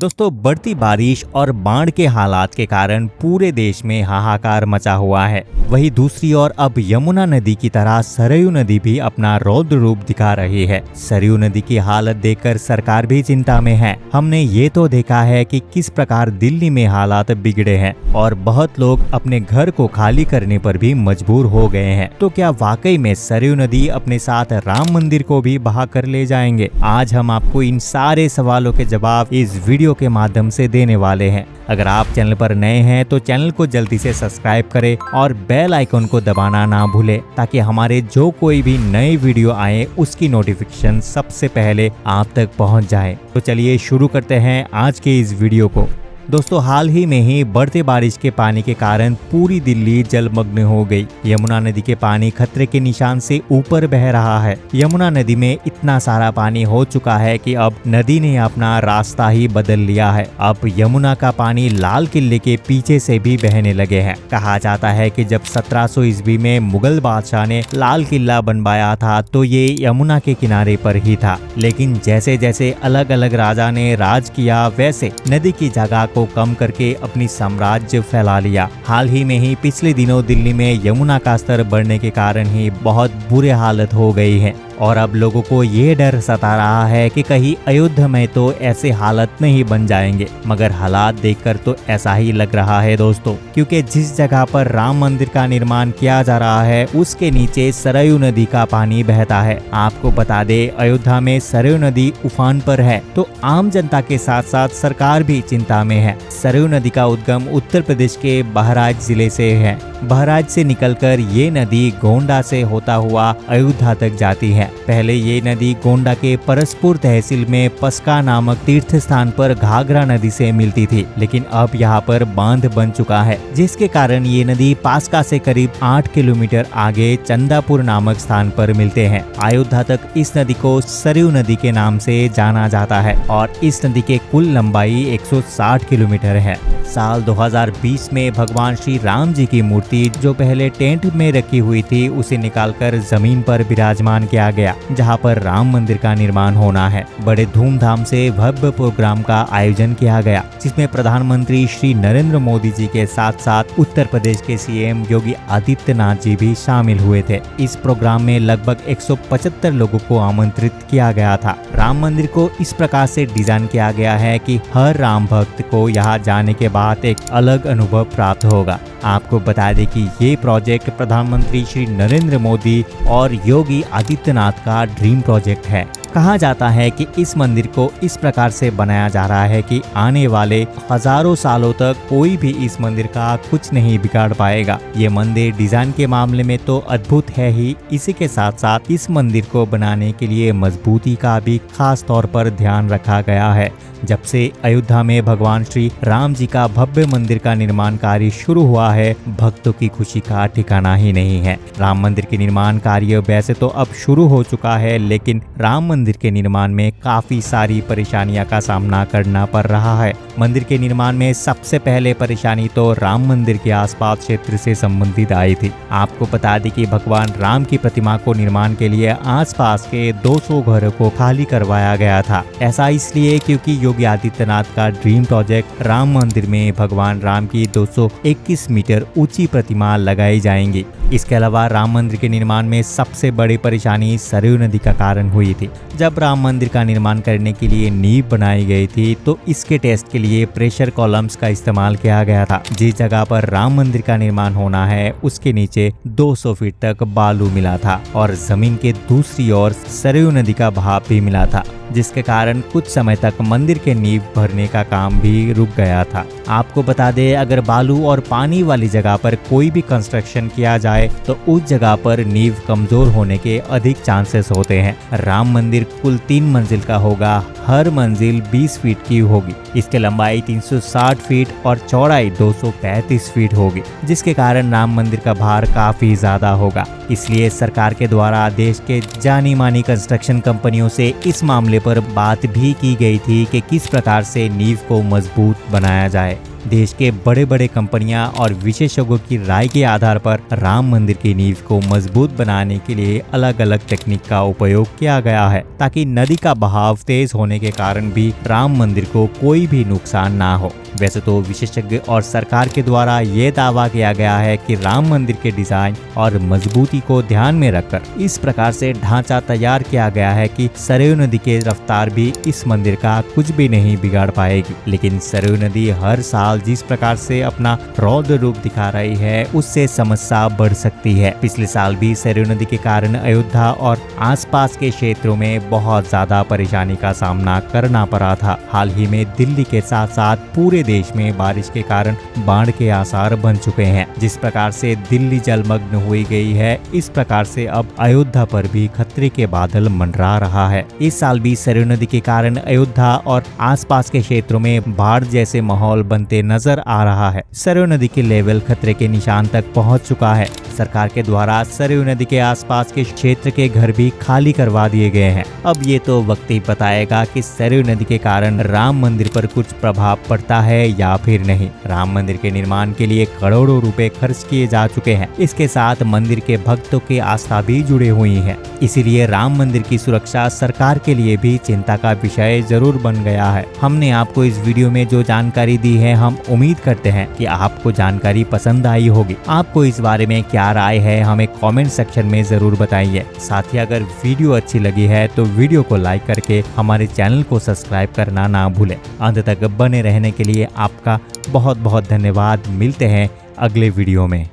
दोस्तों, बढ़ती बारिश और बाढ़ के हालात के कारण पूरे देश में हाहाकार मचा हुआ है। वहीं दूसरी ओर अब यमुना नदी की तरह सरयू नदी भी अपना रौद्र रूप दिखा रही है। सरयू नदी की हालत देखकर सरकार भी चिंता में है। हमने ये तो देखा है कि किस प्रकार दिल्ली में हालात बिगड़े हैं और बहुत लोग अपने घर को खाली करने पर भी मजबूर हो गए हैं। तो क्या वाकई में सरयू नदी अपने साथ राम मंदिर को भी बहा कर ले जाएंगे? आज हम आपको इन सारे सवालों के जवाब इस वीडियो के माध्यम से देने वाले हैं। अगर आप चैनल पर नए हैं तो चैनल को जल्दी से सब्सक्राइब करें और बेल आइकन को दबाना ना भूलें, ताकि हमारे जो कोई भी नए वीडियो आए उसकी नोटिफिकेशन सबसे पहले आप तक पहुंच जाए। तो चलिए शुरू करते हैं आज के इस वीडियो को। दोस्तों, हाल ही में ही बढ़ते बारिश के पानी के कारण पूरी दिल्ली जलमग्न हो गई। यमुना नदी के पानी खतरे के निशान से ऊपर बह रहा है। यमुना नदी में इतना सारा पानी हो चुका है कि अब नदी ने अपना रास्ता ही बदल लिया है। अब यमुना का पानी लाल किले के पीछे से भी बहने लगे हैं। कहा जाता है कि जब 1700 ईस्वी में मुगल बादशाह ने लाल किला बनवाया था तो ये यमुना के किनारे पर ही था, लेकिन जैसे जैसे अलग अलग राजा ने राज किया वैसे नदी की जगह को कम करके अपनी साम्राज्य फैला लिया। हाल ही में ही पिछले दिनों दिल्ली में यमुना का स्तर बढ़ने के कारण ही बहुत बुरे हालत हो गई है और अब लोगों को ये डर सता रहा है कि कहीं अयोध्या में तो ऐसे हालत नहीं बन जाएंगे। मगर हालात देखकर तो ऐसा ही लग रहा है दोस्तों, क्योंकि जिस जगह पर राम मंदिर का निर्माण किया जा रहा है उसके नीचे सरयू नदी का पानी बहता है। आपको बता दे, अयोध्या में सरयू नदी उफान पर है, तो आम जनता के साथ साथ सरकार भी चिंता में है। सरयू नदी का उद्गम उत्तर प्रदेश के बहराइच जिले से है। बहराइच से निकलकर ये नदी गोंडा से होता हुआ अयोध्या तक जाती है। पहले ये नदी गोंडा के परसपुर तहसील में पस्का नामक तीर्थ स्थान पर घाघरा नदी से मिलती थी, लेकिन अब यहाँ पर बांध बन चुका है, जिसके कारण ये नदी पास्का से करीब 8 किलोमीटर आगे चंदापुर नामक स्थान पर मिलते हैं। अयोध्या तक इस नदी को सरयू नदी के नाम से जाना जाता है और इस नदी के कुल लंबाई 160 किलोमीटर है। साल 2020 में भगवान श्री राम जी की मूर्ति जो पहले टेंट में रखी हुई थी उसे निकालकर जमीन पर विराजमान किया गया, जहां पर राम मंदिर का निर्माण होना है। बड़े धूमधाम से भव्य प्रोग्राम का आयोजन किया गया, जिसमें प्रधानमंत्री श्री नरेंद्र मोदी जी के साथ साथ उत्तर प्रदेश के सीएम योगी आदित्यनाथ जी भी शामिल हुए थे। इस प्रोग्राम में लगभग 175 लोगों को आमंत्रित किया गया था। राम मंदिर को इस प्रकार से डिजाइन किया गया है कि हर राम भक्त को यहाँ जाने के बाद एक अलग अनुभव प्राप्त होगा। आपको बता दें कि ये प्रोजेक्ट प्रधानमंत्री श्री नरेंद्र मोदी और योगी आदित्यनाथ का ड्रीम प्रोजेक्ट है। कहा जाता है कि इस मंदिर को इस प्रकार से बनाया जा रहा है कि आने वाले हजारों सालों तक कोई भी इस मंदिर का कुछ नहीं बिगाड़ पाएगा। ये मंदिर डिजाइन के मामले में तो अद्भुत है ही, इसी के साथ साथ इस मंदिर को बनाने के लिए मजबूती का भी खास तौर पर ध्यान रखा गया है। जब से अयोध्या में भगवान श्री राम जी का भव्य मंदिर का निर्माण कार्य शुरू हुआ है, भक्तों की खुशी का ठिकाना ही नहीं है। राम मंदिर के निर्माण कार्य वैसे तो अब शुरू हो चुका है, लेकिन राम मंदिर के निर्माण में काफी सारी परेशानियों का सामना करना पड़ रहा है। मंदिर के निर्माण में सबसे पहले परेशानी तो राम मंदिर के आसपास क्षेत्र से संबंधित आई थी। आपको बता दें कि भगवान राम की प्रतिमा को निर्माण के लिए आसपास के 200 घरों को खाली करवाया गया था। ऐसा इसलिए क्योंकि योगी आदित्यनाथ का ड्रीम प्रोजेक्ट राम मंदिर में भगवान राम की 221 मीटर ऊंची प्रतिमा लगाई जाएंगी। इसके अलावा राम मंदिर के निर्माण में सबसे बड़ी परेशानी सरयू नदी का कारण हुई थी। जब राम मंदिर का निर्माण करने के लिए नींव बनाई गई थी तो इसके टेस्ट के लिए प्रेशर कॉलम्स का इस्तेमाल किया गया था। जिस जगह पर राम मंदिर का निर्माण होना है उसके नीचे 200 फीट तक बालू मिला था और जमीन के दूसरी ओर सरयू नदी का बहाव भी मिला था, जिसके कारण कुछ समय तक मंदिर के नींव भरने का काम भी रुक गया था। आपको बता दें, अगर बालू और पानी वाली जगह पर कोई भी कंस्ट्रक्शन किया जाए तो उस जगह पर नींव कमजोर होने के अधिक चांसेस होते हैं। राम मंदिर कुल 3 मंजिल का होगा। हर मंजिल 20 फीट की होगी। इसकी लंबाई 360 फीट और चौड़ाई 235 फीट होगी, जिसके कारण राम मंदिर का भार काफी ज्यादा होगा। इसलिए सरकार के द्वारा देश के जानी मानी कंस्ट्रक्शन कंपनियों से इस मामले पर बात भी की गई थी कि किस प्रकार से नींव को मजबूत बनाया जाए। देश के बड़े बड़े कंपनियां और विशेषज्ञों की राय के आधार पर राम मंदिर की नींव को मजबूत बनाने के लिए अलग अलग टेक्निक का उपयोग किया गया है, ताकि नदी का बहाव तेज होने के कारण भी राम मंदिर को कोई भी नुकसान ना हो। वैसे तो विशेषज्ञ और सरकार के द्वारा ये दावा किया गया है कि राम मंदिर के डिजाइन और मजबूती को ध्यान में रखकर इस प्रकार से ढांचा तैयार किया गया है कि सरयू नदी की रफ्तार भी इस मंदिर का कुछ भी नहीं बिगाड़ पाएगी। लेकिन सरयू नदी हर साल जिस प्रकार से अपना रौद्र रूप दिखा रही है, उससे समस्या बढ़ सकती है। पिछले साल भी सरयू नदी के कारण अयोध्या और आसपास के क्षेत्रों में बहुत ज्यादा परेशानी का सामना करना पड़ा था। हाल ही में दिल्ली के साथ साथ पूरे देश में बारिश के कारण बाढ़ के आसार बन चुके हैं। जिस प्रकार से दिल्ली जलमग्न हुई गई है, इस प्रकार से अब अयोध्या पर भी खतरे के बादल मंडरा रहा है। इस साल भी सरयू नदी के कारण अयोध्या और आसपास के क्षेत्रों में बाढ़ जैसे माहौल बनते नजर आ रहा है। सरयू नदी के लेवल खतरे के निशान तक पहुंच चुका है। सरकार के द्वारा सरयू नदी के आसपास के क्षेत्र के घर भी खाली करवा दिए गए हैं। अब ये तो वक्त ही बताएगा कि सरयू नदी के कारण राम मंदिर पर कुछ प्रभाव पड़ता है या फिर नहीं। राम मंदिर के निर्माण के लिए करोड़ों रुपए खर्च किए जा चुके हैं। इसके साथ मंदिर के भक्तों की आस्था भी जुड़ी हुई है। इसीलिए राम मंदिर की सुरक्षा सरकार के लिए भी चिंता का विषय जरूर बन गया है। हमने आपको इस वीडियो में जो जानकारी दी है, हम उम्मीद करते हैं कि आपको जानकारी पसंद आई होगी। आपको इस बारे में क्या राय है, हमें कमेंट सेक्शन में जरूर बताइए। साथ ही अगर वीडियो अच्छी लगी है तो वीडियो को लाइक करके हमारे चैनल को सब्सक्राइब करना ना भूलें। अंत तक बने रहने के लिए आपका बहुत बहुत धन्यवाद। मिलते हैं अगले वीडियो में।